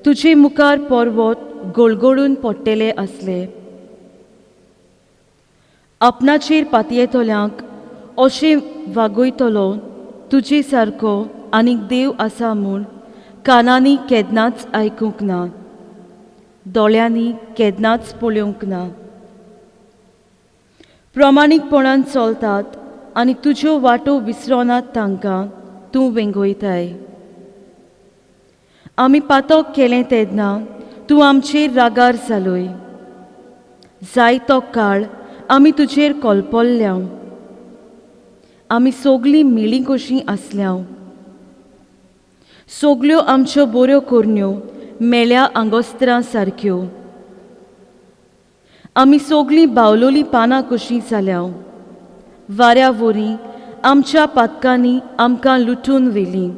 तुजे मुखार पर्वत गळगळून पडटले असले. आपणाचेर पातयेतल्यांक अशें वागयतलो तुजे सारको आनीक देव आसा म्हूण कानांनी केन्नाच आयकूंक ना, दोळ्यांनी केन्नाच पळोवंक ना. प्रमाणीकपणान चलतात आनी तुज्यो वाटो विसरनात तांकां तूं वेंगयताय. आमी पातक केलें तेन्ना तूं आमचेर रागार जालोय. जायतो काळ आमी तुजेर कोलपल्ल्या. आमी सगळीं मिळीं कशीं आसल्या. सगल्यो आमच्यो बऱ्यो करणयो मेल्या आंगोस्त्रां सारक्यो. आमी सगळीं बावलोलीं पानां कशीं जाल्या. वाऱ्या वरी आमच्या पातकांनी आमकां लुटून व्हेलीं.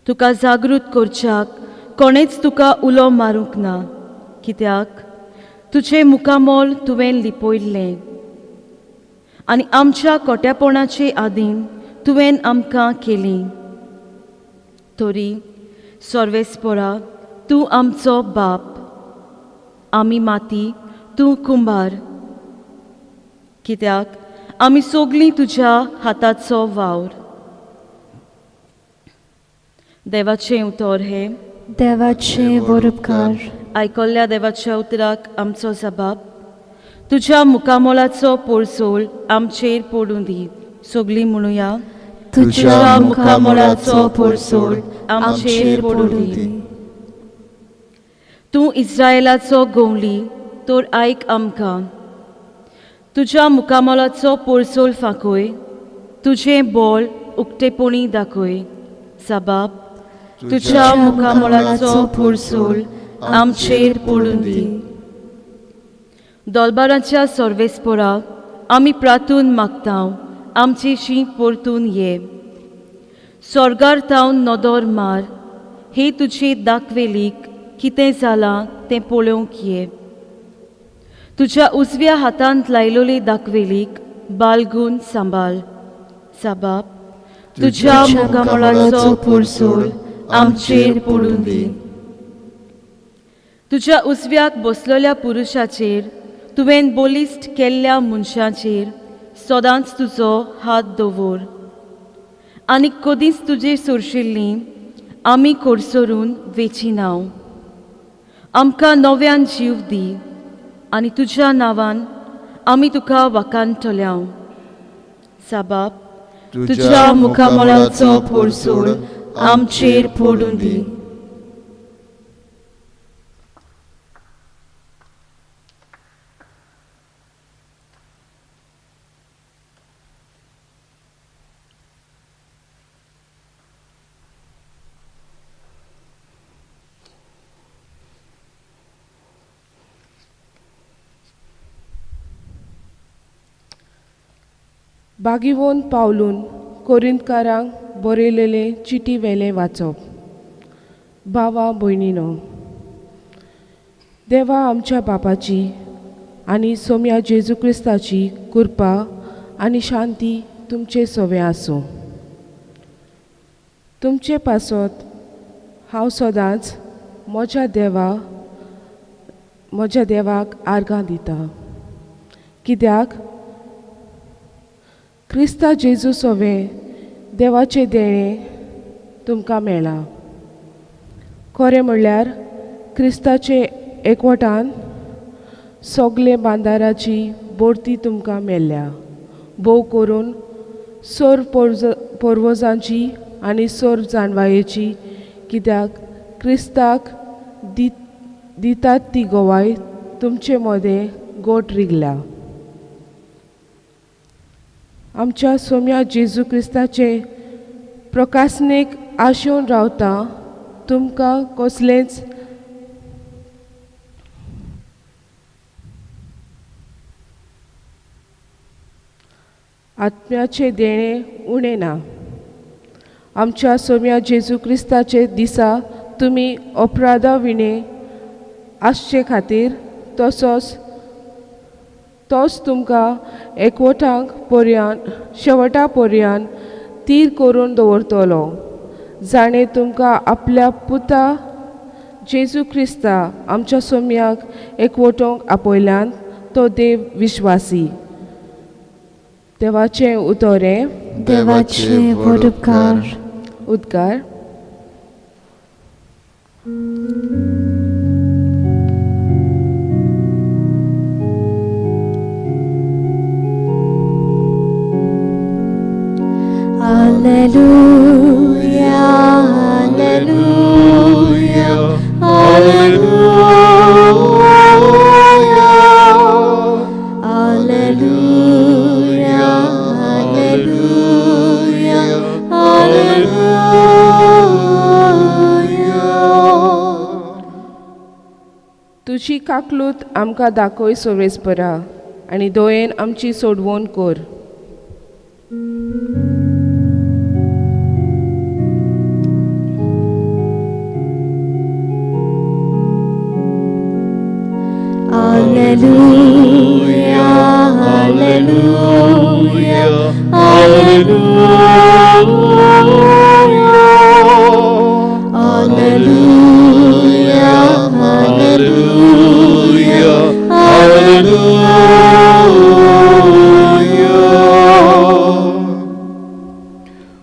तुका जागृत करच्याक कोणेच तुका उलो मारूंक ना, कित्याक तुजें मुखामोल तुवें लिपयल्लें आनी आमच्या खोटेपणाचे आदीन तुवें आमकां केलीं. तरी सर्वेस्परा तूं आमचो बाप. आमी माती, तूं कुंभार, कित्याक आमी सगळीं तुज्या हाताचो वावर. देवाचें उतर हे. देवाचे वरपकार. आयकल्ल्या देवाच्या उतराक आमचो जबाब. तुज्या मुखामोलाचो पोरसोल आमचेर पडूं दी. सगळीं म्हणुया. तुज्या मुखामोलाचो पोरसोल आमचेर पडूं दी. तूं इस्रायेलाचो गवळी, तर आयक आमकां. तुज्या मुखामोलाचो पोरसोल फांकय. तुजें बोल उक्तेपणी दाखय. जबाब. तुज्या मुखामोलाचो पोरसोल आमचेर पडूं दी. दोलबाराच्या सर्वेस्परा आमी प्रार्थून मागतांव, आमची शीं परतून ये. स्वर्गार तावन नदर मार. हे तुजे दाखवेलीक कितें जालां तें पळोवंक ये. तुज्या उजव्या हातांत लायलोली दाखवेलीक बालगून सांबाळ. जबाब. तुज्या मुखामोलाचो पोरसोल आमचेर पडूं दी. तुज्या उजव्याक बसलेल्या पुरुशाचेर तुवें बोलिश्ट केल्ल्या मनशाचेर सदांच तुजो हात दवर. आनी कदींच तुजेर सोरशिल्लीं आमी कोडसरून वेचिनाव. आमकां नव्यान जीव दी आनी तुज्या नांवान आमी तुका वखाणटल्या. जबाब. तुज्या मुखामोलाचो पोरसोल आमचेर पडूं दी. बागीवोन पावलून कोरिंतकारांक बरयलेले चिटी वेले वाचप. भावा भयणीनो, देवा आमच्या बापाची आनी सोम्या जेजू क्रिस्ताची कृपा आनी शांती तुमचे सोवे आसूं. तुमचे पासत हांव सदांच म्हज्या देवाक आर्गां दिता, कित्याक क्रिस्ता जेजू सोवे देवाचे देणे तुमकां मेळ्ळां. खरें म्हणल्यार क्रिस्ताचे एकवटान सगळे बांदाराची बोरती तुमकां मेळ्ळ्या. भोव करून सोर पोर्वजांची आनी सोर जाणवायेची, कित्याक क्रिस्ताक दितात ती गोवाय तुमचे मदें गोट रिगल्या. आमच्या सोम्या जेजू क्रिस्ताचे प्रकाशनेक आशेवन रावता तुमकां कसलेंच आत्म्याचे देणे उणें ना. आमच्या सोम्या जेजू क्रिस्ताचे दिसा तुमी अपराधा विणे आसचे खातीर तोच तुमकां एकवटांक शेवटा पर्यान तीर करून दवरतलो. जाणें तुमकां आपल्या पुता जेजू क्रिस्ता आमच्या सोम्याक एकवटोंक आपयल्यान तो देव विश्वासी. देवाचें उतोरें. देवाचे वरपकार. उद्गार. Alleluia, alleluia, alleluia, alleluia, alleluia, alleluia. तुजी काकलूत आमकां दाखय सोवेसपरा आनी दोयेन आमची सोडवण कर. Alleluia, alleluia, alleluia, alleluia, alleluia, alleluia.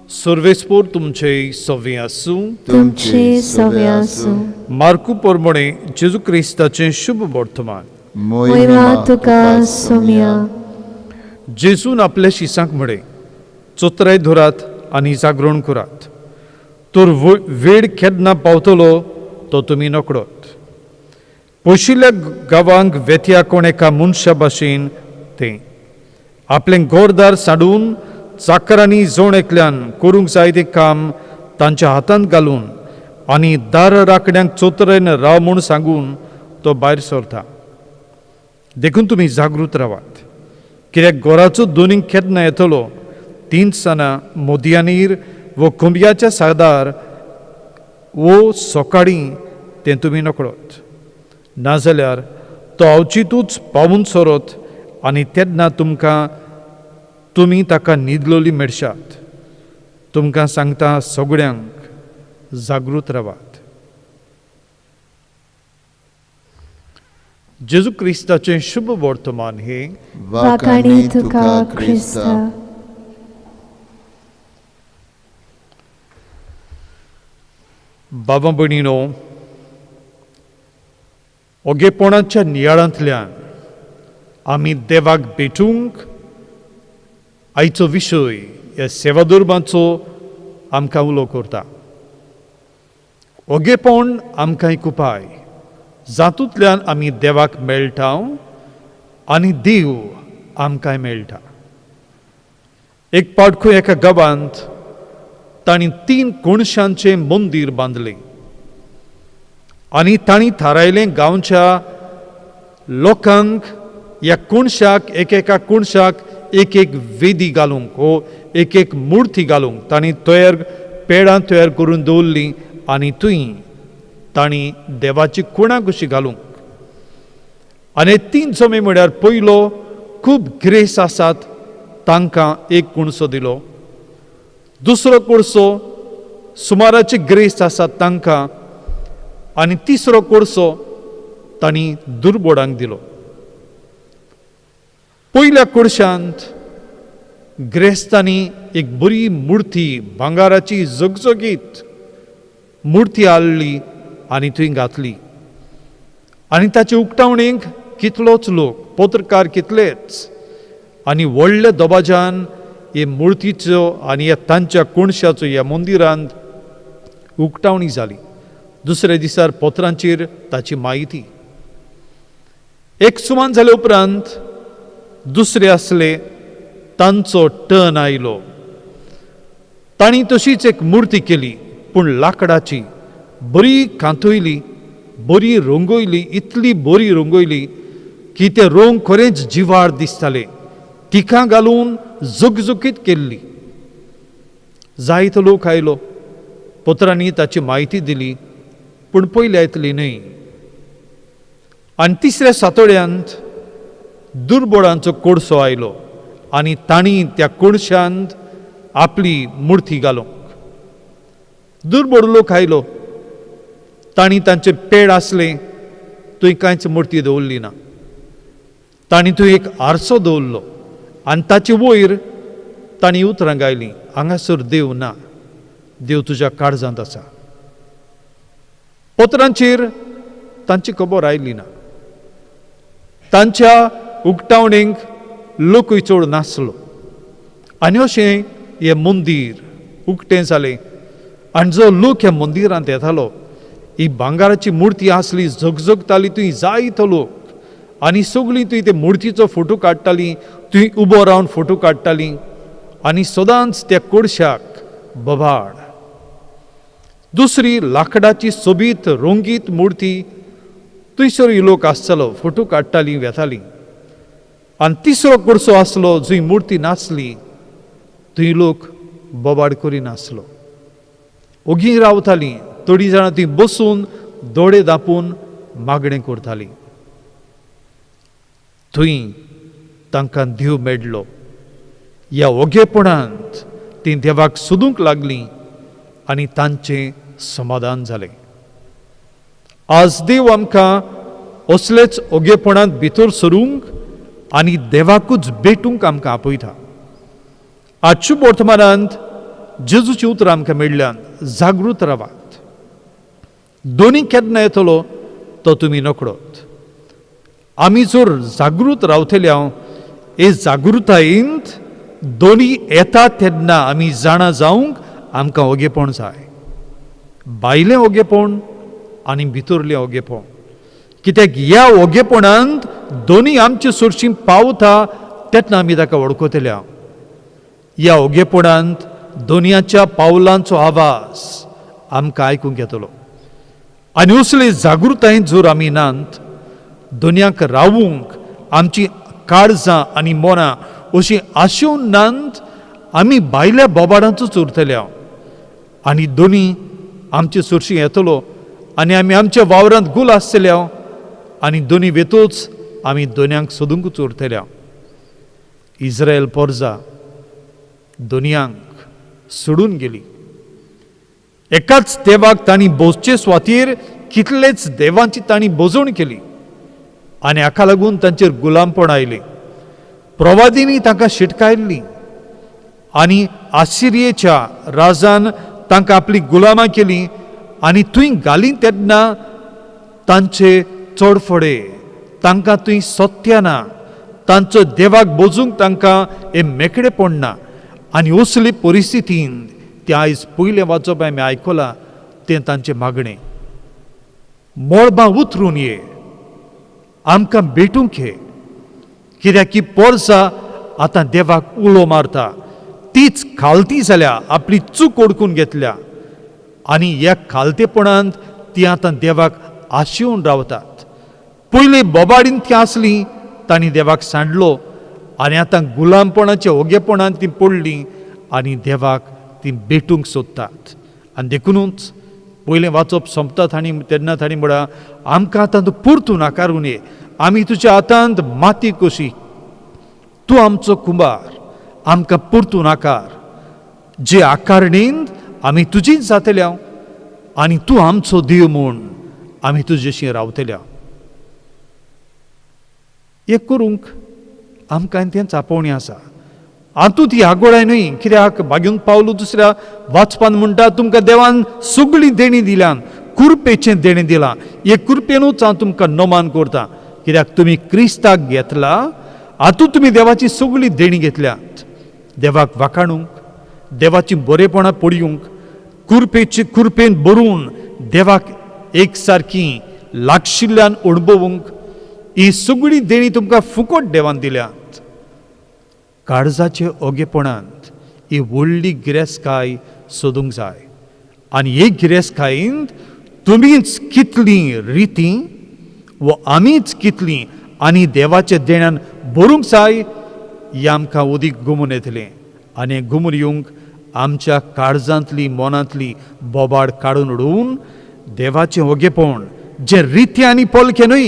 सर्वेस्पोर तुमचे सव्वे आसूं. तुमचे सव्वे आसूं. मार्कू पोरमोणे जेजू क्रिस्ताचें शुभ वर्तमान. महिमा तुका सोम्या. जेजून आपल्या शिसांक म्हळे, चोत्राय धरात आनी जागरण करात. तर वेळ केन्ना पावतलो तो तुमी नकळोत. पयशिल्ल्या गांवांक वेत्या कोण एका मनशा भाशेन तें आपलें घरदार साडून चाकरांनी जोण एकल्यान करूंक जाय तें काम तांच्या हातांत घालून आनी दार राखड्यांक चोत्रेन राव म्हूण सांगून तो भायर सरता. देखून तुमी जागृत रावात, कित्याक घराचो दोनींक केन्ना येतलो तींचसाना मोदयांनीर वो कुंब्याच्या सादार वो सकाळीं तें तुमी नकळोत. नाजाल्यार तो अवचितूच पावून सरत आनी तेन्ना तुमी ताका न्हिदलोली मेळशात. तुमकां सांगता सगळ्यांक जागृत रावात. जेजू क्रिस्ताचें शुभ वर्तमान हे वाखाणी तुका ख्रिस्ता. बाबा भयणीनो, ओगेपणाच्या नियाळांतल्यान आमी देवाक भेटूंक आयचो विशय ह्या सेवाधर्माचो आमकां उलो करता. ओगेपण आमकां एक उपाय जातूंतल्यान आमी देवाक मेळटा आनी देव आमकां मेळटा. एक पाडखो एका गांवांत तांणी 3 कोणशांचें मंदीर बांदलें आनी तांणी थारायलें गांवच्या लोकांक ह्या कोणशाक एकेका कोणशाक एक वेदी घालूंक वो एक मुर्ती घालूंक तांणी पेडां तयार करून दवरलीं आनी थंय तांणी देवाची कुणां कशी घालूंक. आनी 3 जमे म्हळ्यार पयलो खूब ग्रेस आसात तांकां एक कुणसो दिलो. दुसरो कुणसो सुमाराची ग्रेस आसात तांकां आनी तिसरो कुणसो तांणी दुर्बोडांक दिलो. पयल्या कुणशांत ग्रेस्तांनी एक बरी मुर्ती भांगाराची जगजगीत मुर्ती हाडली आनी थंय घातली. आनी ताचे उक्तावणेक कितलोच लोक पत्रकार कितलेच आनी व्हडल्या दबाज्यान हे मुर्तीचो आनी ह्या तांच्या कोणशाचो ह्या मंदिरांत उक्तावणी जाली. दुसऱ्या दिसार पत्रांचेर ताची म्हायती. एक सुमान जाले उपरांत दुसरे आसले तांचो टर्न आयलो. तांणी तशीच एक मुर्ती केली पूण लाकडाची, बरी कांतयली, बरी रंगयली, इतली बरी रंगयली की ते रंग खरेंच जिवार दिसताले. तिका घालून जगजगीत केल्ली. जायतो लोक आयलो, पत्रांनी ताची म्हायती दिली पूण पयली येतली न्हय. आनी तिसऱ्या सातोड्यांत दुर्बोडांचो कोडसो आयलो आनी तांणी त्या कोणशांत आपली मुर्ती घालूंक. दुर्बोड लोक आयलो, तांणी तांचे पेड आसले थंय कांयच मुर्ती दवरली ना. तांणी थंय एक आरसो दवरलो आनी ताचे वयर तांणी उतरां गायलीं, हांगासर देव ना, देव तुज्या काळजांत आसा. पत्रांचेर तांची खबर आयली ना. तांच्या उक्तावणेक लोकूय चड नासलो आनी अशें हें मंदीर उक्तें जालें. आनी जो लोक ह्या मंदिरांत येतालो, ही भांगाराची मुर्ती आसली, झगझगताली, थंय जायतो लोक आनी सगळीं थंय ते मुर्तीचो फोटो काडटालीं, थंय उबो रावन फोटो काडटालीं आनी सदांच त्या कोडशाक बोभाड. दुसरी लाकडाची सोबीत रंगीत मुर्ती, थंयसरूय लोक आसतालो, फोटो काडटालीं, वेतालीं. आनी तिसरो कोडसो आसलो जंय मुर्ती नासली, थंय लोक बोबाड करिनासलो. ओगी रावतालीं, थोडीं जाणां थंय बसून दोळे धांपून मागणें करतालीं. थंय तांकां देव मेळ्ळो. ह्या ओगेपणांत तीं देवाक सोदूंक लागलीं आनी तांचें समाधान जालें. आज देव आमकां असलेच ओगेपणांत भितर सरूंक आनी देवाकूच भेटूंक आमकां आपयता. आजच्या वर्तमानांत जेजूची उतरां आमकां मेळ्ळ्यान जागृत रावात. दोनी केन्ना येतलो तो तुमी नकळोत. आमी जर जागृत रावतले हे जागृतायेंत दोनी येता तेन्ना आमी जाणा जावंक आमकां ओगेपण जाय. भायलें ओगेपण आनी भितरलें ओगेपण. कित्याक ह्या ओगेपणांत दोनी आमचे सुरशीं पावता तेन्ना आमी ताका वळखतले. ह्या ओगेपणांत दोनयाच्या पावलांचो आवाज आमकां आयकूंक येतलो. आनी असले जागृतायेंत जर आमी नात, दोनयाक रावूंक आमची काळजां आनी मनां अशीं आशेवन नात, आमी भायल्या बोबाडांचोच उरतले. आनी दोनी आमचे सुरशीं येतलो आनी आमी आमच्या वावरांत गुल आसतले आनी दोनी वेतूच आमी दोनयांक सोदूंकूच उरतले. इस्रायल पोरजां दोनयांक सोडून गेली. एकाच देवाक तांणी भोसचे सुवातेर कितलेच देवांची तांणी भोजवण केली आनी हाका लागून तांचेर गुलामपण आयलें. प्रवादिनी तांकां शिटकायल्लीं आनी आसिरियेच्या राजान तांकां आपली गुलामां केलीं आनी थंय घालीं तेन्ना तांचे चडफडे तांकां थंय सत्य ना. तांचो देवाक भोजूंक तांकां हे मेकळेपण ना. आनी असले परिस्थितींत ते आयज पयलें वाचप आमी आयकलां तें तांचें मागणें. मळबां उतरून ये, आमकां भेटूंक ये. कित्याक की पोरसां आतां देवाक उलो मारता. तीच खालती जाल्या, आपली चूक ओळखून घेतल्या आनी ह्या खालतेपणांत ती आतां देवाक आशेवन रावतात. पयलीं बोबाडीन ती आसलीं, तांणी देवाक सांडलो आनी आतां गुलामपणाच्या ओगेपणांत ती पडलीं आनी देवाक ती भेटूंक सोदतात. आनी देखूनच पयलें वाचप सोंपता तेन्ना तांणी म्हणा, आमकां आतां तूं परतून नाकारून ये. आमी तुज्या हातांत माती कशी, तूं आमचो कुंबार, आमकां परतून आकार. जे आकारणेंत आमी तुजीच जातल्या आनी तूं आमचो देव म्हूण आमी तुजेशी रावतल्या. हें करूंक आमकां तें चापोवणी आसा. हातूंत ही आगोळाय न्हय. कित्याक मागीर पावलो दुसऱ्या वाचपान म्हणटा, तुमकां देवान सगळीं देणी दिल्यान, कुरपेचें देणें दिलां. हे कुरपेनूच हांव तुमकां नमान करतां. कित्याक तुमी क्रिस्ताक घेतला, हातूंत तुमी देवाची सगळी देणी घेतल्यात. देवाक वाखाणूंक, देवाची बरेपणां पडयूंक, कुरपेन भरून देवाक एक सारकी लागशिल्ल्यान अणभवूंक, ही सगळी देणी तुमकां फुकट देवान दिल्यात. काळजाचे ओगेपणांत ही व्हडली गिरेस्तकाय सोदूंक जाय. आनी हे गिरेस्तकायेंत तुमीच कितलीं रिती व आमीच कितलीं आनी देवाच्या देण्यान भरूंक जाय हें आमकां उदीक घुमून येतलें. आनी घुमून येवंक आमच्या काळजांतली मनांतली बोबाड काडून उडोवन देवाचें ओगेपण जें रिती आनी पलकें न्हय,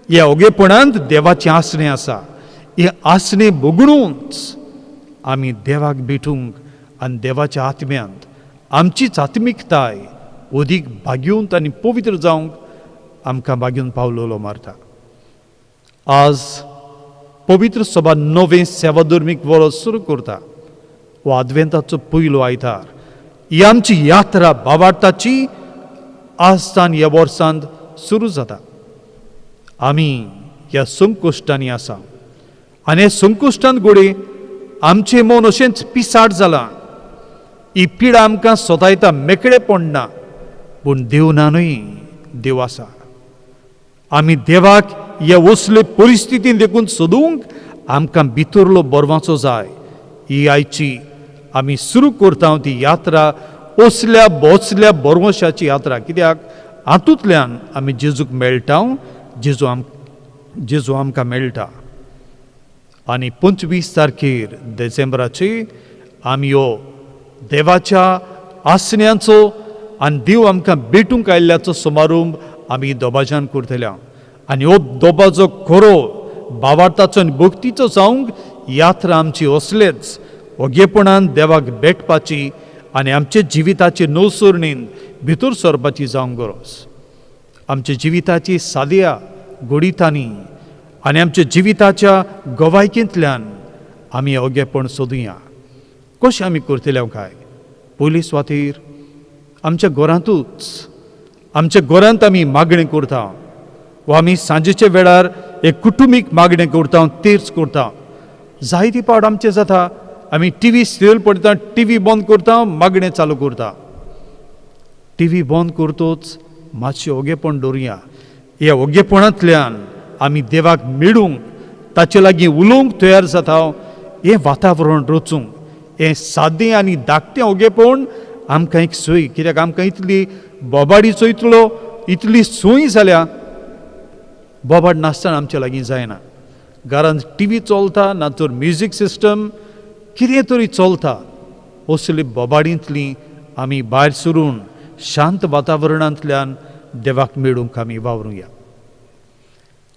ह्या ओगेपणांत देवाचें आसणें आसा. हें आसणें भोगूनच आमी देवाक भेटूंक आनी देवाच्या आत्म्यांत आमचीच आत्मिकताय अदीक भाग्यूंत आनी पवित्र जावंक आमकां भाग्यून पावलोलो मारता. आज पवित्र सभा नवें सेवाधर्मीक वर्स सुरू करता. हो आद्वेंताचो पयलो आयतार. ही आमची यात्रा भावार्थाची आजतान ह्या वर्सांत सुरू जाता. आमी ह्या संकश्टांनी आसा आनी हे संकश्टांत घोडे आमचें मन अशेंच पिसाट जालां. ही पिडा आमकां सोतायता मेकळे पडना, पूण देवनानूय देव आसा. आमी देवाक ह्या असले परिस्थितीन देखून सोदूंक आमकां भितरलो बरवाचो जाय. ही आयची आमी सुरू करता ती यात्रा असल्या बोचल्या बरवशाची यात्रा. कित्याक हातूंतल्यान आमी जेजूक मेळटा, जेजू आमकां मेळटा. आनी 25 तारखेर डिसेंबराची आमी हो देवाच्या आसण्यांचो आनी देव आमकां भेटूंक आयिल्ल्याचो समारंभ आमी दोबाज्यान करतल्या. आनी हो दोबाजो खरो भावार्थाचो आनी भक्तीचो जावंक यात्रा आमची असलेच ओगेपणान देवाक भेटपाची आनी आमचे जिविताचे नवसरणीन भितर सरपाची जावंक गरज. आमच्या जिविताची साद्या घोडितांनी आनी आमच्या जिविताच्या गोवायकींतल्यान आमी ओगेपण सोदुया. कशें आमी करतले काय? पयली सुवातेर आमच्या घरांतूच आमच्या घरांत आमी मागणें करता, वा आमी सांजेच्या वेळार एक कुटुंबीक मागणें करता, तेर्च करता. जायती पावट आमचें जाता आमी टीव्ही सिरियल पळयता, टीव्ही बंद करता, मागणें चालू करता. टीव्ही बंद करतोच मातशें ओगेपण दवरुया. ह्या ओगेपणांतल्यान आमी देवाक मेळूंक, ताचे लागीं उलोवंक तयार जाता. हें वातावरण रचूंक, हें सादें आनी धाकटें ओगेपण आमकां एक सोय. कित्याक आमकां इतली बोबाडीचो इतली सोय जाल्या, बोबाड नासतना आमच्या लागीं जायना. घरांत टीव्ही चलता ना तर म्युजीक सिस्टम कितें तरी चलता. असले बोबाडींतली आमी भायर सरून शांत वातावरणांतल्यान देवाक मेळूंक आमी वावरुया.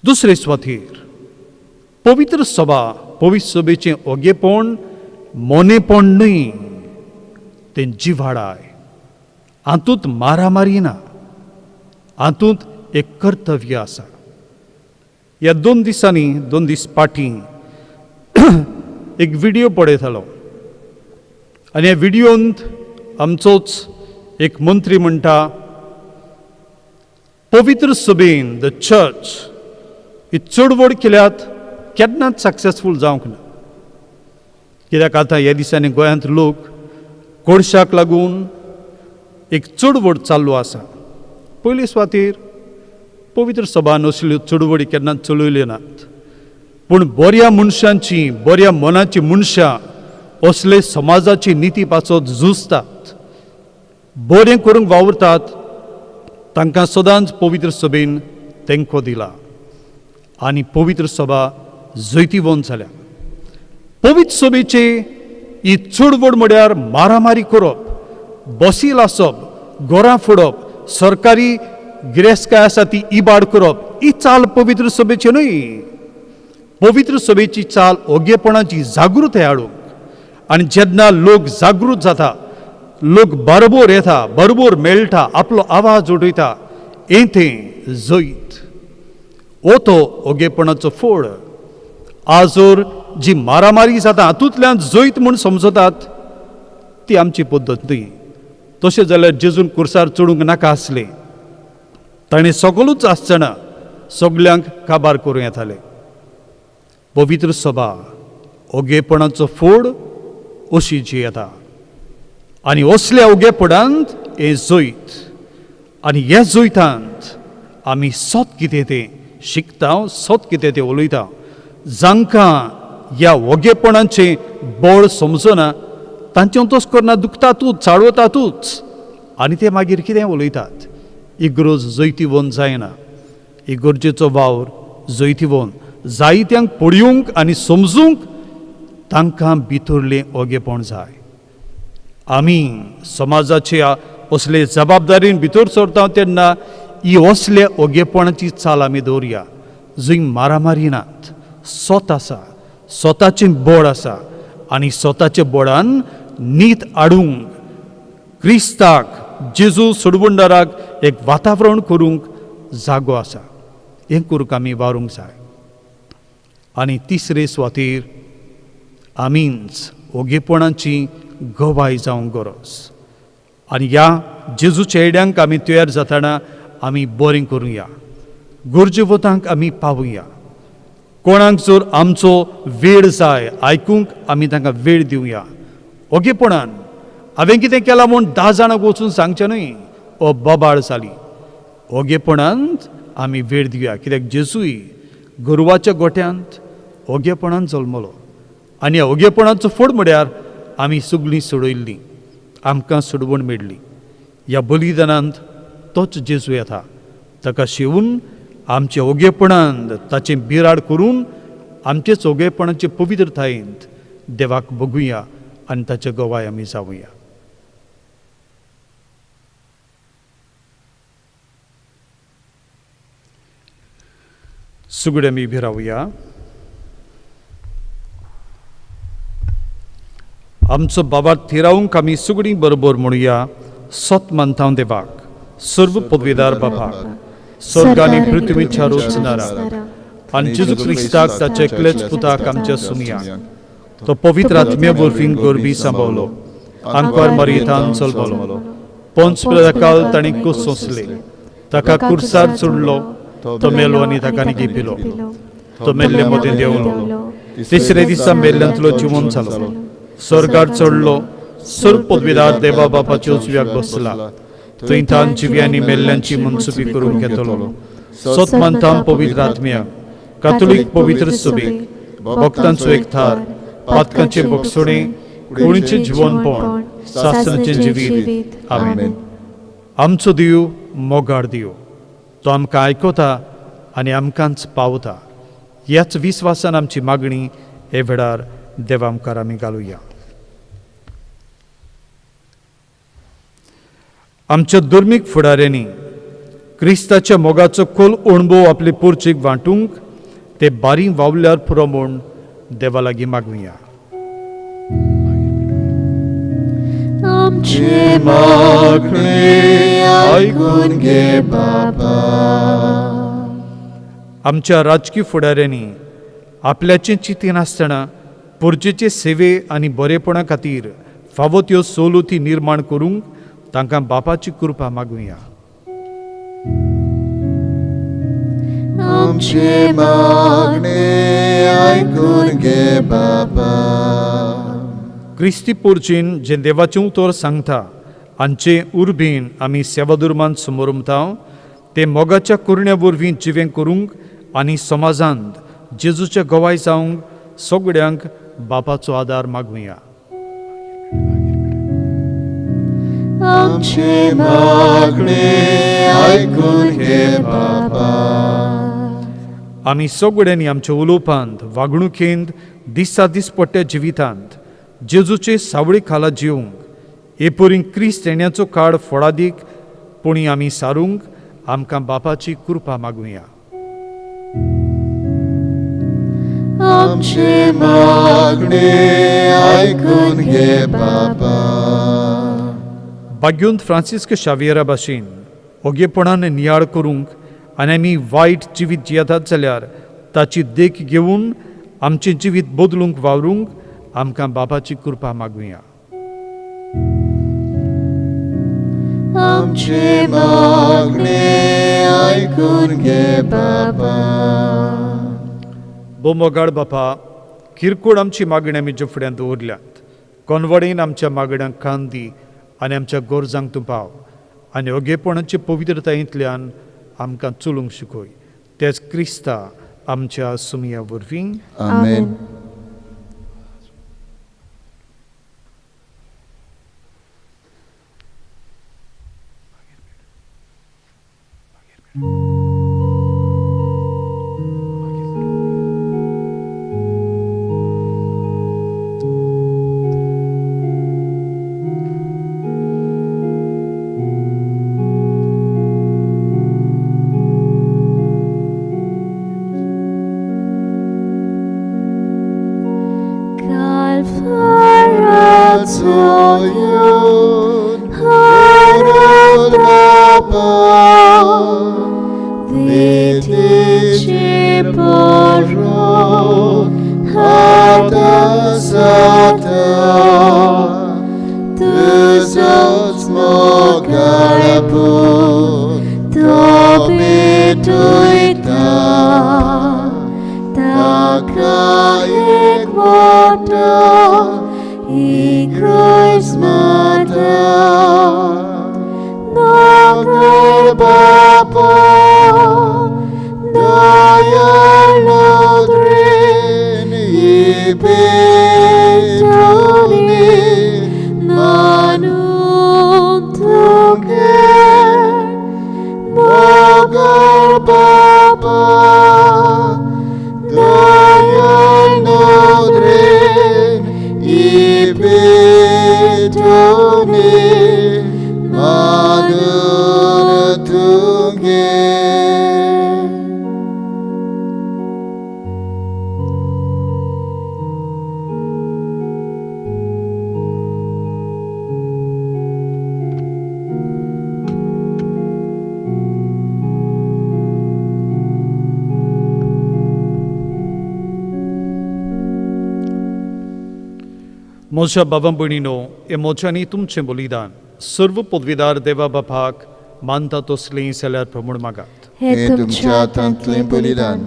दुसरे सुवातेर पवित्र सभेचें ओगेपण मोनेपण न्हय, तें जिव्हाळाय. हातूंत मारामारी ना, हातूंत एक कर्तव्य आसा. ह्या 2 दीस फाटीं एक व्हिडिओ पळयतालो आनी ह्या व्हिडिओंत आमचोच एक मंत्री म्हणटा, पवित्र सभेन द चर्च ही चडवड केल्यात केन्नाच सक्सेसफूल जावंक ना. कित्याक आतां ह्या दिसांनी गोंयांत लोक कोळशाक लागून एक चडवड चालू आसा. पयले सुवातेर पवित्र सभान असल्यो चडवडी केन्ना चलयल्यो नात, पूण बऱ्या मनशांची, बऱ्या मनाची मनशां असले समाजाची नीती पासत झुजतात, बरें करूंक वावरतात. तांकां सदांच पवित्र सभेन तेंको दिला आनी पवित्र सभा जैतिवंत जाल्या. पवित्र सभेचे ही चडवड म्हळ्यार मारामारी करप, बसी लासप, घरां फोडप, सरकारी गिरेस्तकाय आसा ती इबाड करप, ही चाल पवित्र सभेची न्हय. पवित्र सभेची चाल ओगेपणाची जागृताय हाडूंक. आनी जेन्ना लोक जागृत जाता, लोक बरोबर येता, बरोबर मेळटा, आपलो आवाज उडयता, हें तें जैत. हो तो ओगेपणाचो फळ. आजोर जी मारामारी जाता हातूंतल्यान जैत म्हूण समजतात, ती आमची पद्दत न्हय. तशें जाल्यार जेजून कुर्सार चडूंक नाका आसलें. ताणें सगळूच आसतना सगल्यांक काबार करूं येतालें. पवित्र सभा ओगेपणाचो फळ अशी जी येता. आनी असल्या ओगेपणांत हें जैत. आनी ह्या जैतांत आमी सत कितें तें शिकता, सत कितें तें उलयता. जांकां ह्या ओगेपणाचें बळ समजना तांचें तोच करना, दुखतातूच, चाळवतातूच, आनी ते मागीर कितें उलयतात. इगरोज जैतिवंत जायना. इगर्जेचो वावर जैतिवंत जायत्यांक पळयोवंक आनी समजूंक तांकां भितरलें ओगेपण जाय. आमी समाजाच्या असले जबाबदारीन भितर सरता तेन्ना ही असले ओगेपणाची चाल आमी दवरया. जंय मारामारी नात, स्वत आसा, स्वताचें बळ आसा आनी स्वताच्या बळान नीत हाडूंक, क्रिस्ताक जेजू सोडवणदाराक एक वातावरण करूंक जागो आसा, हें करूंक आमी वारूंक जाय. आनी तिसरे सुवातेर आमीच ओगेपणाची गवाय जावंक गरज. आनी ह्या जेजूच्या येड्यांक आमी तयार जाताना आमी बरें करुया, गरजेवतांक आमी पावुया. कोणाक जर आमचो वेळ जाय आयकूंक आमी तांकां वेळ दिवया. ओगेपणान हांवें कितें केलां म्हूण 10 जाणांक वचून सांगचें न्हय, ओ बोबाळ जाली. ओगेपणांत आमी वेळ दिवया, कित्याक जेजूय गोरवाच्या गोठ्यांत ओगेपणान जल्मलो. आनी ह्या ओगेपणाचो फळ म्हळ्यार आमी सगळीं सोडयल्लीं, आमकां सोडवण मेळ्ळी. ह्या बलिदानांत तोच जेजू येता. ताका शेवून आमच्या ओगेपणांत ताचें बिराड करून आमचेच ओगेपणाचे पवित्रतायेंत देवाक बगुया आनी ताचे गवाय आमी जावुया. सुगडे आमी भिरावया. आमचो बाबा थिरावंक आमी सगळीं बरोबर म्हणुया. सोत मानता देवाक, सर्व पदवीदार बापाक, स्वर्ग आनी पृथ्वीच्या रचणारा, आनी जेजू क्रिस्ताक ताच्या एकलेच पुताक आमच्या सुमयाक, तो पवित्र आत्मे वरवीं गोरबी सांबाळलो, आंकार मरियेंतान जल्मलो, पोंच पिलाताकाल ताणें कूस सोंसले, ताका कुर्सार चडलो, तो मेलो आनी ताका निगेपिलो, तो मेल्ले मदें देंवलो, तिसरे दिसा मेल्ल्यांतलो जिवंत जालो, स्वर्गार चडलो, सर्व पदवीदार देवा बापाच्या उजव्याक बसला, थंय तान जिव्यांनी मेल्ल्यांची मनसुबी करून घेतलो. सोत मानता पवित्र आत्म्याक, कातोलीक पवित्र सभेक, भक्तांचो एकठार, पातकांचे भोगसोडें, कोणीचें जिवनपण, सासणाचें जिवीत. आमेन. आमचो देव मोगाळ देव, तो आमकां आयकता आनी आमकांच पावता. ह्याच विस्वासान आमची मागणी हे वेळार देवा मुखार आमी घालुया. आमच्या धर्मीक फुडाऱ्यांनी क्रिस्ताच्या मोगाचो खोल अणभव आपले पोरचेक वांटूंक ते बारी वावल्यार पुरो म्हूण देवा लागीं मागुया. आमचे मागणे आयकून घे बाबा. आमच्या राजकीय फुडाऱ्यांनी आपल्याचें चिंती नासतना पोरचेचे सेवे आनी बरेपणा खातीर फावो त्यो सवलती निर्माण करूंक तांकां बापाची कृपा मागुया. आमचे मागणे आयकून घे बाबा. क्रिस्ती पोरचेन जे देवाचें उतर सांगता हांचे उर्बेन आमी सेवाधर्मान समोर उमतांव, ते मोगाच्या कुरण्या वरवीं जिवें करूंक आनी समाजांत जेजूचे गवाय जावंक सगळ्यांक बापाचो आदार मागुया. आमचे मागणे आयकून घे बाबा. आमी सगळ्यांनी आमच्या उलोवपांत, वागणुकेंत, दिसा दीस पडट्या जिवितांत जेजूचे सावळी खाला जिवंक एपोरीं क्रिस्त येण्याचो काळ फळादीक पुणी आमी सारूंक आमकां बापाची कृपा मागुया. आमचे मागणे आयकून घे बाबा. भाग्योंत फ्रांसिस्क शावियरा भाशेन ओगेपणान नियाळ करूंक आनी आमी वायट जिवीत जियेतात जाल्यार ताची देख घेवन आमचें जिवीत बदलूंक वावरूंक आमकां बापाची कृपा मागुया. आमचे मागणे आयकून घे बाबा. बो मोगाळ बापा, किरकोळ आमची मागणी आमी जे फुड्यान दवरल्यात, कोनवडेन आमच्या मागण्यांक कान दी आनी आमच्या गोरजांक तूं पाव आनी ओगेपणाचे पवित्रतायेंतल्यान आमकां चलूंक शिकय. तेच क्रिस्ता आमच्या सुमया वरवीं. आमेन. Calvary, porok hadasata Tuzot smogaraput Dobituita Takaik mata Ikrais mata Nagar Bapa Dayal Nodrin Ibitoni Manun Tuker Nagar Bapa Dayal Nodrin Ibitoni Manun Tuker मोच्या बाबा भयणीनो हे मोच्यानी तुमचें बलिदान सर्व पदवीदार देवा बापाक मानता तसलें जाल्यार प्रमोण मागात हे तुमच्या हातांतलें बलिदान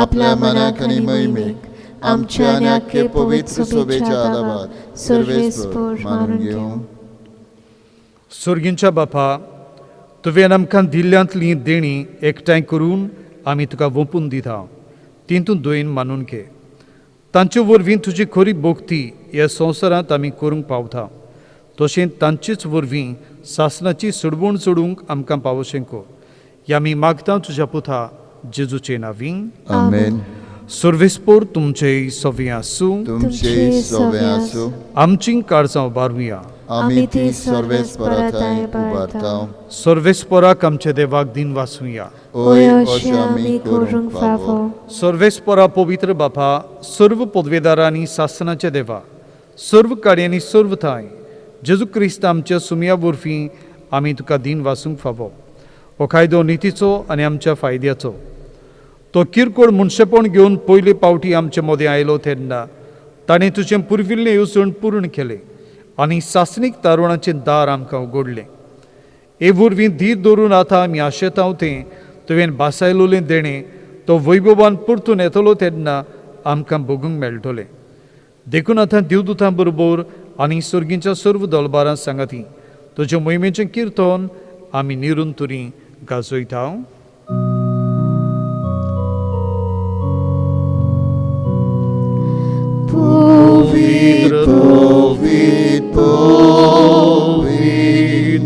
आपल्या मनाक आनी मैमीक आमच्या आनी आख्खे पवित्र सोबेच्या आदारात सर्वेस्पर मानून घेवं सुर्गींच्या बापा तुवें आमकां दिल्ल्यांतलीं देणी एकठांय करून आमी तुका वोपून दिता तितून दोयन मानून घे तांचे वरवीं तुजी खरी भोक्ती ह्या संवसारांत आमी करूंक पावता तशेंच तांचेच वरवीं सासणाची सडवण सोडूंक आमकां पावोशें कर ह्या आमी मागता तुज्या पुता जेजूचे नांवीं आमेन सर्वेस्पर तुमचे सव्वें आसूं तुमचे सवे आसूं आमचीं काळजां उबारुया आमी ती सर्वेस्पराताय उबारता सर्वेस्पराक आमच्या देवाक दिन वाचुया ओय अशें आमी करूंक फावो सर्वेस्परा पवित्र बापा सर्व पदवेदारांनी सासणाचे देवा सर्व काड्यांनी सर्व थाय जेजू क्रिस्त आमच्या सुमया वरवीं आमी तुका दिन वाचूंक फावो हो कायदो नितीचो आनी आमच्या फायद्याचो तो किरकोळ मनशेपण घेवन पयले पावटी आमचे मदें आयलो तेन्ना ताणें तुजें पुर्विल्लें येवजण पूर्ण केलें आनी सासणीक तारुणाचें दार आमकां उगडलें हे वरवीं धीर धरून आतां आमी आशेतांव तें तुवें बासायलोलें देणें तो वैभवान परतून येतलो तेन्ना आमकां भोगूंक मेळटलें देखून आतां देवदूतां बरोबर आनी सर्गींच्या सर्व दलबारां सांगाती तुजे मोहिमेचें किर्तन आमी निरंतरी गाजयता Povit, povit, povit,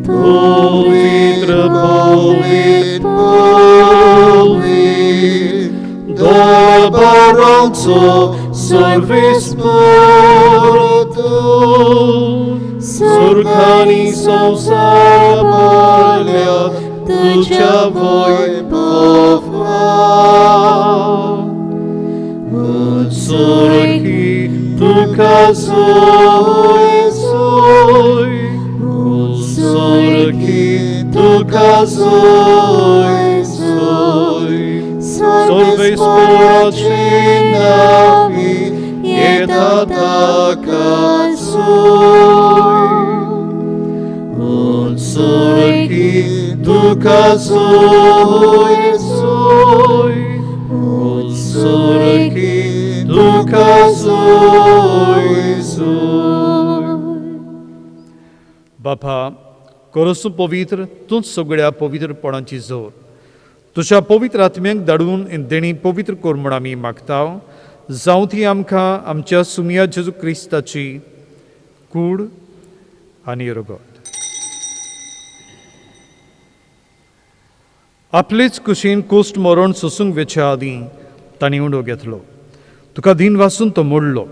pavitra, povit, povit, dolabaranco सर्वेस्परतो सुरखानी संसारमाल्या तुझ्या Vaibhava Sorki tuka soy soy Sorki tuka soy soy Sorvesporočinavi Jeda taka soy Sorki tuka soy soy Sorki तुका सोय सोय बापा कोरसू पवित्र तूंच सगळ्या पवित्रपणाची जोर तुझ्या पवित्र आत्म्यांक धाडून देणी पवित्र कोर म्हूण आमी मागता जावं ती आमकां आमच्या सुमया जेजू क्रिस्ताची कूड आनी रगत आपलेच कुशीन कोस्ट मरण सोसूंक वेच्या आदीं तांणी उंडो घेतलो तुका दिन वाचून तो मोडलो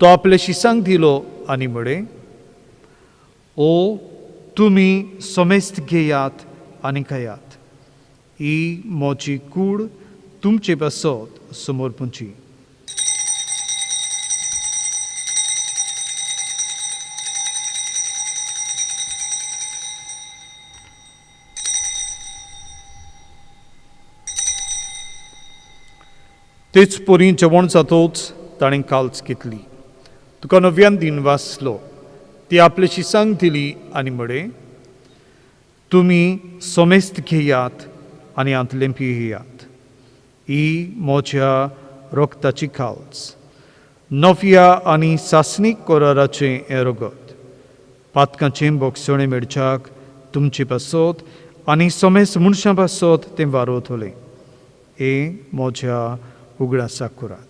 तो आपल्या शिसांक दिलो आनी म्हळे ओ तुमी समेस्त घेयात आनी खायात ही मोची कूड तुमचे पासत समोर पुंची तेच पोरी जेवण जातोच ताणें काल्च घेतली. तुका नव्यान दिन वाचलो. ती आपल्या शिसांक दिली आनी म्हळें, तुमी सोमेस्त घेयात आनी आंतलें पियेयात. ही म्हज्या रोगताची काल्च. नव्या आनी सासणीक कोराराचें हें रगत. पातकांचें बोगसणें मेळच्याक तुमचे पासत आनी सोमेस मनशां पासत तें वारोतलें. हें म्हज्या उगडासा कुरात.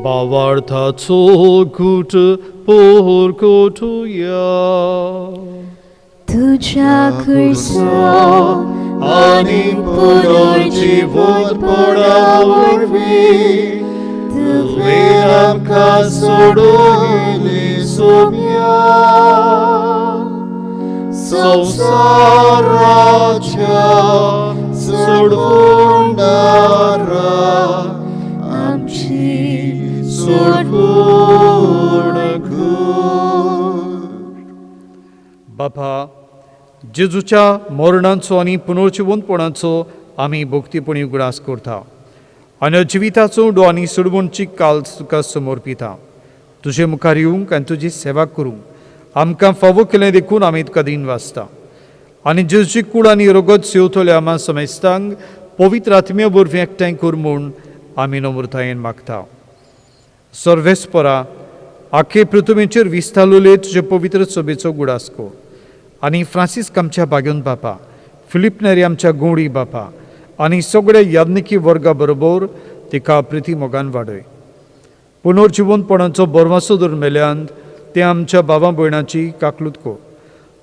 भावार्थाचो घुट पोरकोटुया. तुझ्या खुर्सा आनी पुनर्जीवनपणावरवीं तुवें आमकां सोडून सोम्या. संवसाराच्या सोडवणारा आमची सोडवण कर. बापा, जेजूच्या मरणाचो आनी पुनर्जीवनपणाचो आमी भोक्तीपणी उगडास करता आनी जिविताचो उडो आनी सोडवणची काल्च तुका समोर पिता. तुजे मुखार येवंक आनी तुजी सेवा करूंक आमकां फावो केलें देखून आमी तुका दिन वाचता. आनी जेजूची कूड आनी रगत सेवतल्या आमा समेस्तांक पवित्र आत्म्या वरवीं एकठांय कर म्हूण आमी नम्रतायेन मागता. सर्वेस्परा, आख्खे पृथ्वीचेर विस्तारलेले तुजे पवित्र सभेचो गुडास कर. आनी फ्रांसीस आमच्या बागेन बापा, फिलिप नेरी आमच्या गोंडी बापा आनी सगळ्या याज्ञिकी वर्गा बरोबर तिका प्रिती मोगान वाडय. पुनर्जीवनपणाचो बरवासो धरून मेल्यांत ते आमच्या भावा भयणांची काकलूत कर.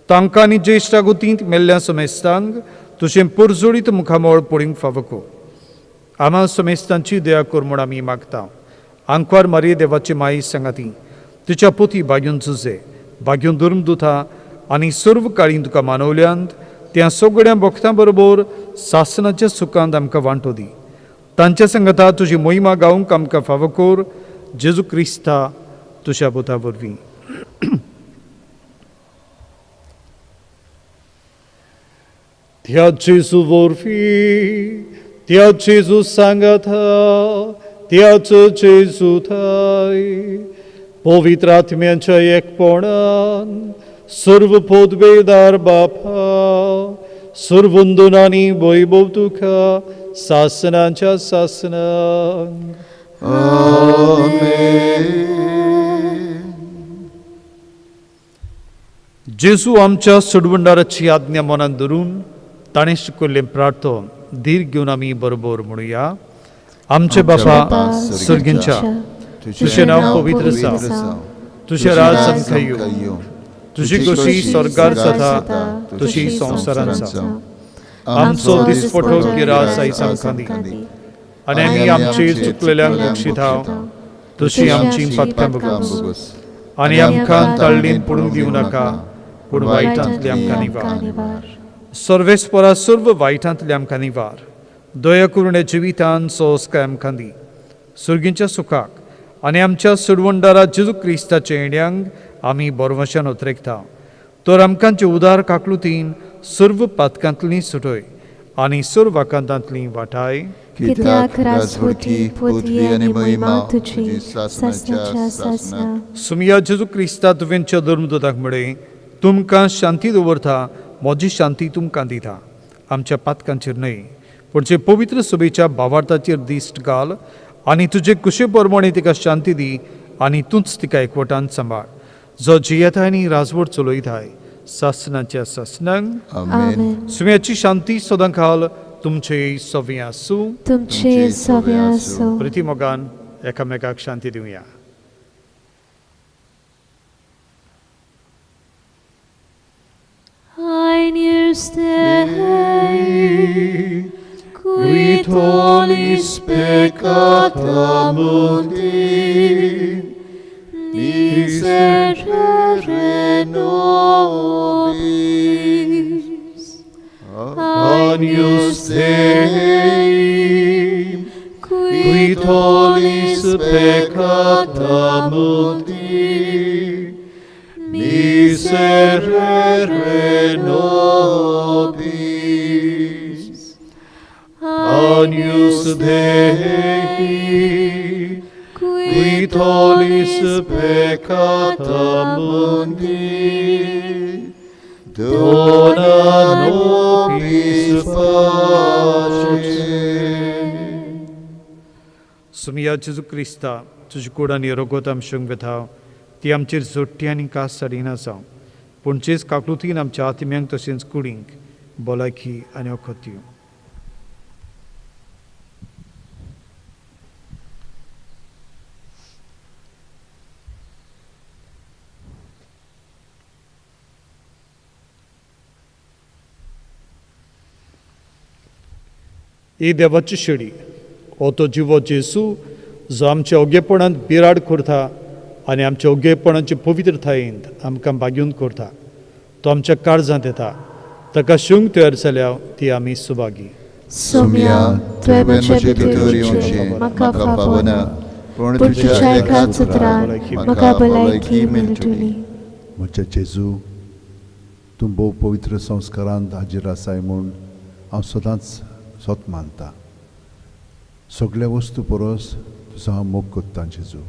तांकां आनी ज्येश्ठागुतींत मेल्ल्या समेस्तांक तुजें पुरजोडीत मुखामोळ पडूंक फावो कर. आमा समेस्तांची दया कर म्हूण आमी मागता. आंकवार मारये देवाची माई सांगाती तिच्या पोती बाग्यून झुजे बाग्यून धर्मदुता आनी सर्व काळीं तुका मानवल्यांत त्या सगळ्या भक्तां बरोबर सासणाच्या सुखांत आमकां वांटो दी. तांच्या संगता तुजी मोहिमा गावंक आमकां फावो कर. जेजू क्रिस्ता तुज्या पुता वरवीं. त्या जेजू वरवीं, त्या जेजू सांगाता, त्याच जेजू थाय पवित्र आत्म्याच्या एकपणान सर्व पोदवेदार बापा, सर्वंदनांनी वैभव तुका सासनाच्या सासनांक. जेजू आमच्या सोडवंडाराची आज्ञा मनात धरून ताणें शिकयल्लें प्रार्थन धीर घेवन आमी बरोबर म्हणुया. आमचे बापा सर्गींच्या, तुजें नांव पवित्र जावं. तुजें राज आमकां येवं. तुजी कशी स्वर्गार जाता तशी संवसारांत जावं. आमचो दिसपटो गिरास आयज आमकां दी आनी आमी आमची चुकलेल्यांक बक्षितांव तशी आमची पातकां बगस. आनी आमकां ताळणीन पडूंक दिवं नाका पूण वायटांतली आमकां निवार. सर्वेस्परा सर्व वायटांतली आमकां निवार. दया करून हे जिवितान सोंस्काय आमकां दी. सर्गींच्या सुखाक आनी आमच्या सोडवणदारा जेजू क्रिस्ताच्या येण्याक आमी बरवशान उतरेकता. तर आमकांचे उदार काकलुतीन सर्व पातकांतली सुटय आनी सर्व वाकांतांतली वाटाय. कित्याक राजवटी, पदवी आनी महिमा तुजी सासणाच्या सासना. सुमिया जेजू क्रिस्ता तुवेंच्या धर्मदूताक म्हळें, तुमकां शांती दवरता, म्हजी शांती तुमकां दिता. आमच्या पातकांचेर न्हय पूण जे पवित्र सभेच्या भावार्थाचेर दिश्ट घाल आनी तुजे कुशे प्रमाणे तिका शांती दी आनी तूंच तिका एकवटान सांबाळ. जो जियेता आनी राजवट चलयताय सासनाच्या सासनांक. आमेन. सुम्याची शांती सदां घाल तुमचे सव्या आसूं. तुमचे सव्य आसूं. प्रिती मोगान एकामेकाक शांती दिवया. Agnus Dei, qui tollis peccata mundi, miserere nobis. Agnus Dei, qui tollis peccata mundi, miserere nobis. Agnus Dei, qui tollis peccata mundi, dona nobis pace. सुमिया जेजू क्रिस्ता तुझे कुडांनी रोगोत आमच्यांक वेताव ती आमचेर जोडटी आनी कास साडिना जावं पूण जेच काकलुतीन आमच्या आत्म्यांक तशेंच कुडींक भलायकी आनी अखत्यो. ही देवाची शेळी हो तो जिवो जेसू जो आमच्या ओगेपणांत बिराड करता आनी आमच्या ओगेपणाचे पवित्रतायेंत आमकां बागून करता. तो आमच्या काळजांत येता ताका शुंग तयार जाल्या ती आमी सुभागी. सोम्या तुवें म्हजे भितर येवचें म्हाका फावना पूण तुज्या एकाच उतरान म्हाका भलायकी मेळटली. म्हज्या जेजू तूं भोव पवित्र संस्कारांत हाजीर आसाय म्हूण हांव सदांच सोत मानता. सगळे वस्तू परस तुजो हांव मोग कोत्ता जेजू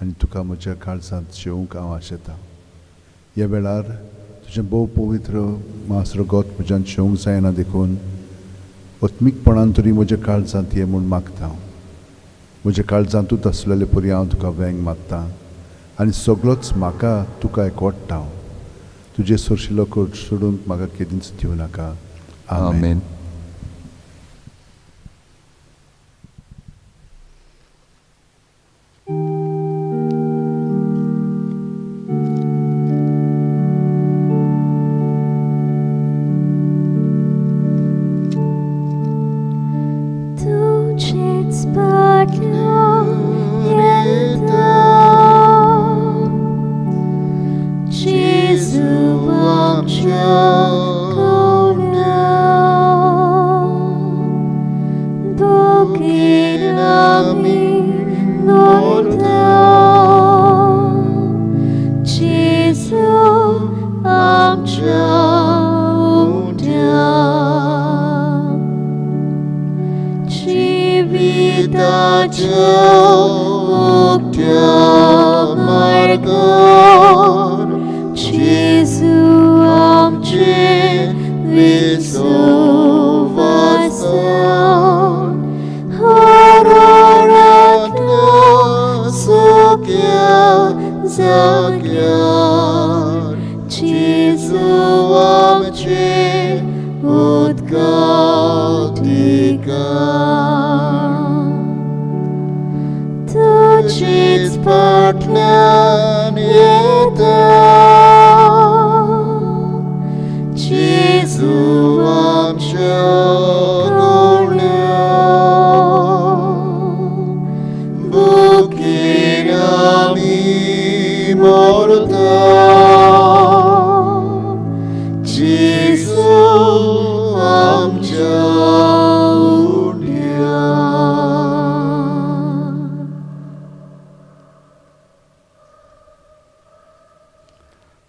आनी तुका म्हज्या काळजांत शेवूंक हांव आशेतां. ह्या वेळार तुजें भोव पवित्र मास रगत म्हज्यान शेवूंक जायना देखून ओत्मीकपणान तरी म्हज्या काळजांत ये म्हूण मागता. म्हज्या काळजांतूच आसलेले परी हांव तुका वेंग मागतां आनी सगळोच म्हाका तुका एकवट्टा. तुजे सोरशिल्लो कोट सोडूंक म्हाका केदींच दिवं नाका. आमेन.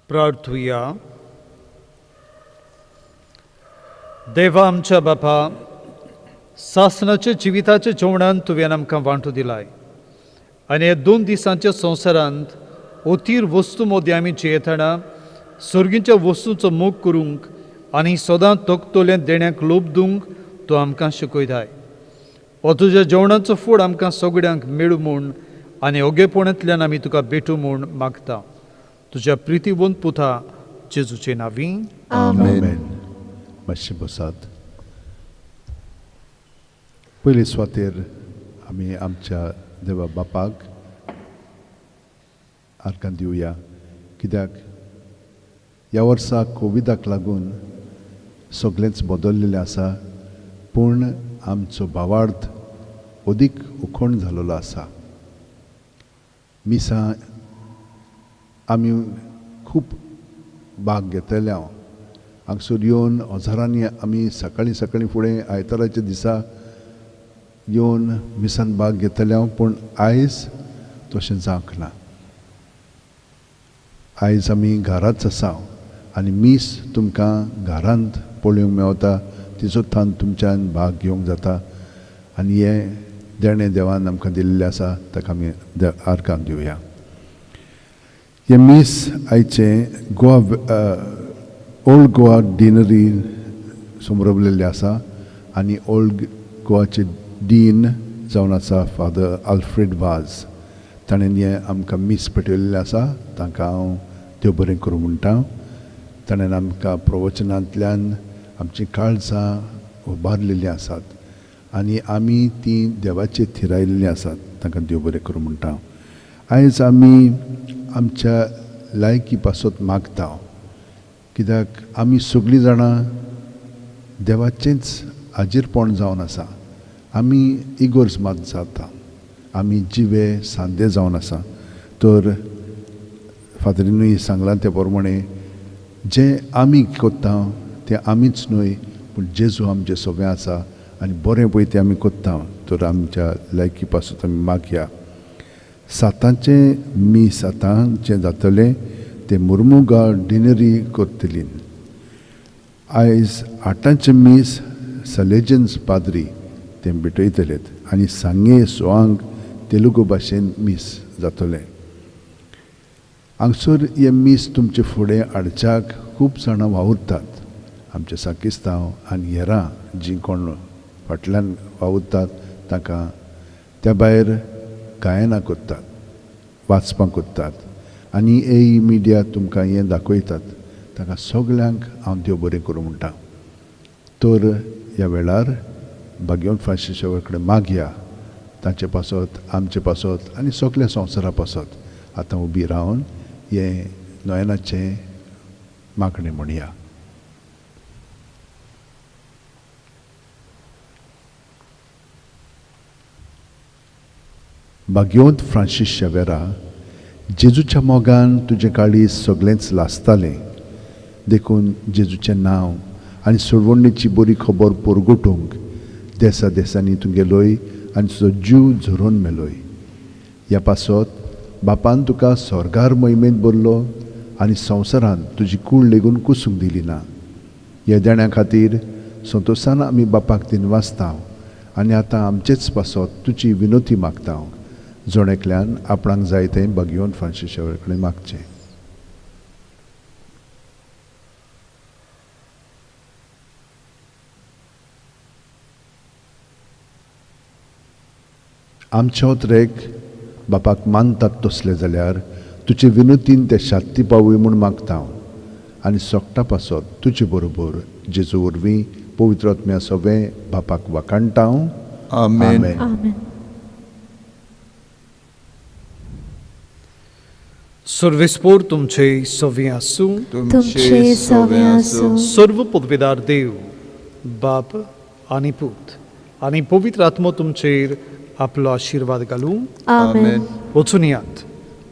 प्रार्थुया. देवा आमच्या बापा, सासणाच्या जिविताच्या जेवणांत तुवें आमकां वांटो दिलाय आनी हे 2 दिसांच्या संवसारांत ओतीर वस्तू मोदी आमी जियेतना सर्गीच्या वस्तूंचो मोग करूंक आनी सदां तोखतोलें देण्याक लोभ दिवंक तूं आमकां शिकयताय. हो तुज्या जेवणाचो फूड आमकां सगळ्यांक मेळूं म्हूण आनी ओगेपणांतल्यान आमी तुका भेटूं म्हूण मागता. तुज्या प्रितीवंत पुता जेजूचे नांवी. आमेन. मातशें बसात. पयले सुवातेर आमी आमच्या देवा बापाक आर्गां दिवया कित्याक ह्या वर्सा कोविडाक लागून सगळेंच बदललेलें आसा पूण आमचो भावार्थ अदीक उखोण जाल्लो आसा. मिसां आमी खूब भाग घेतल्या हांगसर येवन हजारांनी आमी सकाळीं सकाळीं फुडें आयताराच्या दिसा येवन मिसान भाग घेतले हांव, पूण आयज तशें जावंक ना. आयज आमी घराच आसा आनी मीस तुमकां घरांत पळोवंक मेवता, तिजोतान तुमच्यान भाग घेवंक जाता. आनी हे देणें देवान आमकां दिल्लें आसा, ताका आमी आर्गां दिवया. हे मीस आयचे गोवा ओल्ड गोवा डिनरी समोरबलेले आसा आनी ओल्ड गोवाचे डीन जावन आसा फादर आल्फ्रेड वाज. ताणें हे आमकां मीस पेटयल्लें आसा, तांकां हांव देव बरें करूं म्हणटा. ताणें आमकां प्रवचनांतल्यान आमचीं काळजां उबारलेलीं आसात आनी आमी तीं देवाचेर थिरायिल्लीं आसात. तांकां देव बरें करूं म्हणटा. आयज आमी आमच्या लायकी पासत मागता, कित्याक आमी सगळीं जाणां देवाचेंच हाजीरपण जावन आसा. आमी इगोर्ज मात जाता, आमी जिवे सांदे जावन आसा. तर फादरीनूय सांगलां ते प्रमाणे जें आमी कोत्ता तें आमीच न्हय, पूण जेजू आमचें सगळें आसा आनी बरें पळय तें आमी कोत्ता. तर आमच्या लायकी पासून आमी मागया. सातांचें मीस आतां जें जातलें तें मुर्मुगांव डिनरी करतलीं. आयज 8 मीस सलेजन्स पाद्री तें भेटयतलेत आनी सांगे सोवांक तेलुगू भाशेन मीस जातलें. हांगसर हे मीस तुमचे फुडें हाडच्याक खूब जाणां वावुरतात. आमचे साकिस्तांव आनी हेरां जीं कोण फाटल्यान वावुरतात तांकां. त्या भायर गायनां कोत्तात, वाचपां कोत्तात आनी ए मिडिया तुमकां हें दाखयतात. ताका सगल्यांक हांव देव बरें करूं म्हणटा. तर ह्या वेळार भाग्यवन फ्रांसिसा कडेन मागया, तांचे पासत, आमचे पासत आनी सगल्या संवसारा पासत आतां उबी रावन हें नोयनाचें मागणें म्हणया. भाग्यवंत फ्रांसीस शावेरा, जेजूच्या मोगान तुजें काळीज सगळेंच लासतालें. देखून जेजूचें नांव आनी सोडवणेची बरी खबर परगटूंक देसा देसांनी तूं गेलोय आनी तुजो जीव झरोवन मेलोय. ह्या पासत बापान तुका स्वर्गार मोहिमेंत भरलो आनी संवसारांत तुजी कूड लेगून कुसूंक दिली ना. ह्या देण्या खातीर संतोशान आमी बापाक दिनवासता आनी आतां आमचेच पासत तुजी विनोती मागता. जोणेकल्यान आपणाक जाय तें भाग्यवन फ्रांसिसा कडेन मागचें. आमच्या उतरेक बापाक मानतात तसले जाल्यार तुजे विनोतीन ते शांती पावूय म्हूण मागता आनी सोगटा पासत तुजे बरोबर जेजू वरवीं पवित्र आत्म्या सगळें बापाक वाखाणटा. आमेन. Amen. सर्वेस्पोर तुमचे सव्वे आसूं. तुमचे सवे आसूं. सर्व पदवेदार देव बाप आनी पूत आनी पवित्र आत्मो तुमचेर आपलो आशिर्वाद घालूं. आमेन. वचून यात.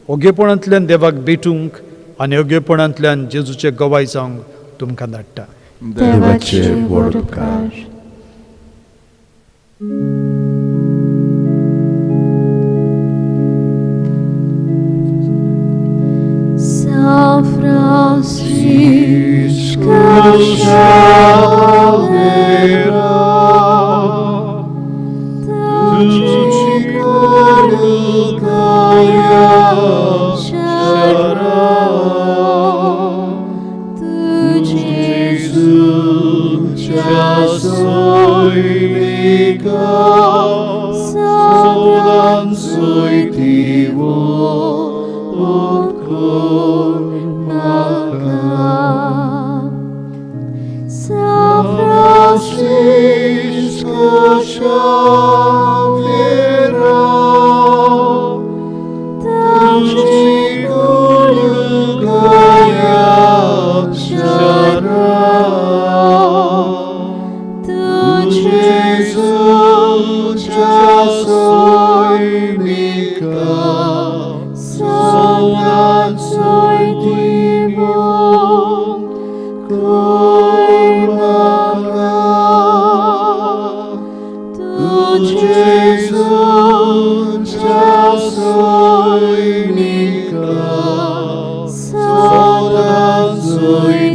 ओगेपणांतल्यान देवाक भेटूंक आनी ओगेपणांतल्यान जेजूचे गवाय जावंक तुमकां धाडटा. देवाचे व्हड उपकार. São Francisco Xaviera, tuci corugaya xara, tu Jesus já soiga, saudan soitivo, o जोय